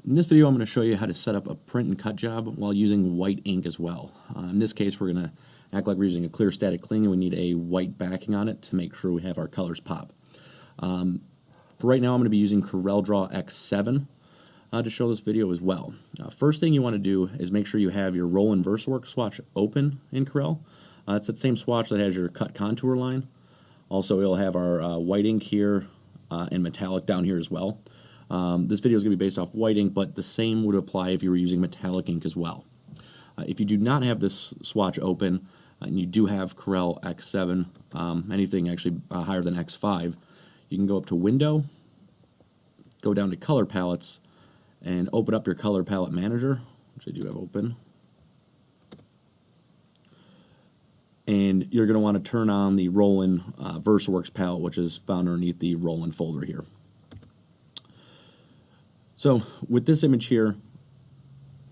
In this video, I'm going to show you how to set up a print and cut job while using white ink as well. In this case, we're going to act like we're using a clear static cling, and we need a white backing on it to make sure we have our colors pop. For right now, I'm going to be using CorelDRAW X7 to show this video as well. First thing you want to do is make sure you have your Roland VersaCAMM swatch open in Corel. It's that same swatch that has your cut contour line. Also, it'll have our white ink here and metallic down here as well. This video is going to be based off white ink, but the same would apply if you were using metallic ink as well. If you do not have this swatch open, and you do have Corel X7, anything actually higher than X5, you can go up to Window, go down to Color Palettes, and open up your Color Palette Manager, which I do have open. And you're going to want to turn on the Roland VersaWorks palette, which is found underneath the Roland folder here. So with this image here,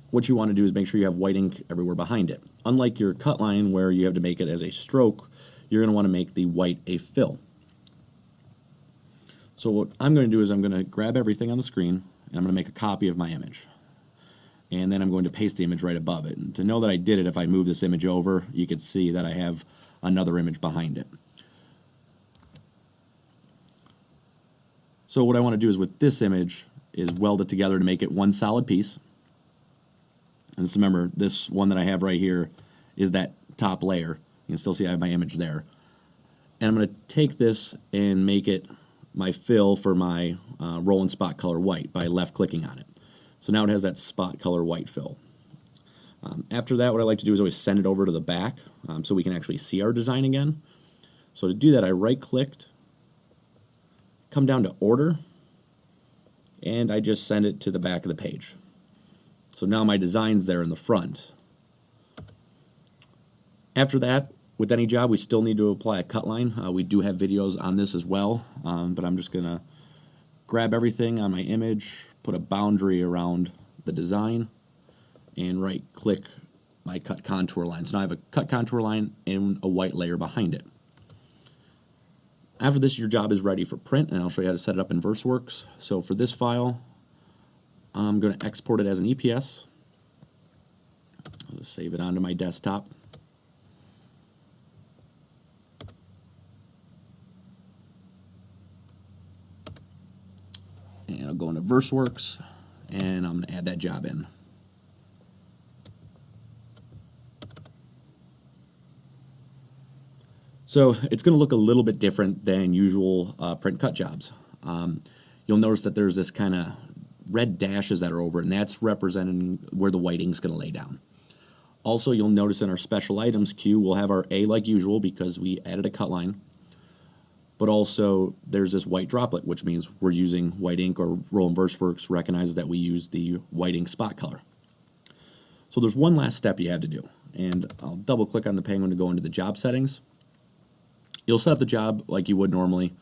what you want to do is make sure you have white ink everywhere behind it. Unlike your cut line where you have to make it as a stroke, you're going to want to make the white a fill. So what I'm going to do is I'm going to grab everything on the screen, and I'm going to make a copy of my image. And then I'm going to paste the image right above it. And to know that I did it, if I move this image over, you can see that I have another image behind it. So what I want to do is with this image is weld it together to make it one solid piece. And just remember, this one that I have right here is that top layer. You can still see I have my image there. And I'm going to take this and make it my fill for my Roland spot color white by left-clicking on it. So now it has that spot color white fill. After that, what I like to do is always send it over to the back so we can actually see our design again. So to do that, I right-clicked, come down to Order, and I just send it to the back of the page. So now my design's there in the front. After that, with any job, we still need to apply a cut line. We do have videos on this as well, but I'm just going to grab everything on my image, put a boundary around the design, and right-click my cut contour line. So now I have a cut contour line and a white layer behind it. After this, your job is ready for print, and I'll show you how to set it up in VersaWorks. So for this file, I'm going to export it as an EPS. I'll just save it onto my desktop. And I'll go into VersaWorks, and I'm going to add that job in. So it's going to look a little bit different than usual print cut jobs. You'll notice that there's this kind of red dashes that are over it, and that's representing where the white ink's going to lay down. Also, you'll notice in our special items queue, we'll have our A like usual because we added a cut line. But also, there's this white droplet, which means we're using white ink, or Roland VersaWorks recognizes that we use the white ink spot color. So there's one last step you have to do, and I'll double-click on the penguin to go into the job settings. You'll set up the job like you would normally.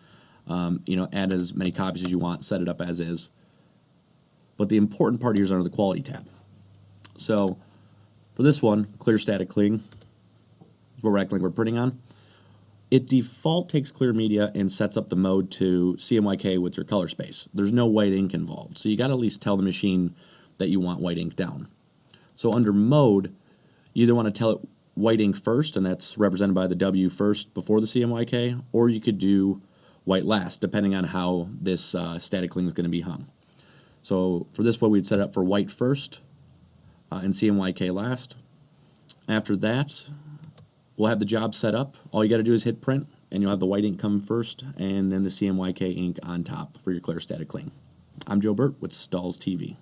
Add as many copies as you want, set it up as is. But the important part here is under the Quality tab. So for this one, Clear Static Cling is what we're acting like we're printing on. It default takes clear media and sets up the mode to CMYK with your color space. There's no white ink involved, so you got to at least tell the machine that you want white ink down. So under mode, you either want to tell it white ink first, and that's represented by the W first before the CMYK, or you could do white last, depending on how this static cling is going to be hung. So for this one, we'd set up for white first and CMYK last. After that, we'll have the job set up. All you got to do is hit print, and you'll have the white ink come first, and then the CMYK ink on top for your clear static cling. I'm Joe Burt with Stahls TV.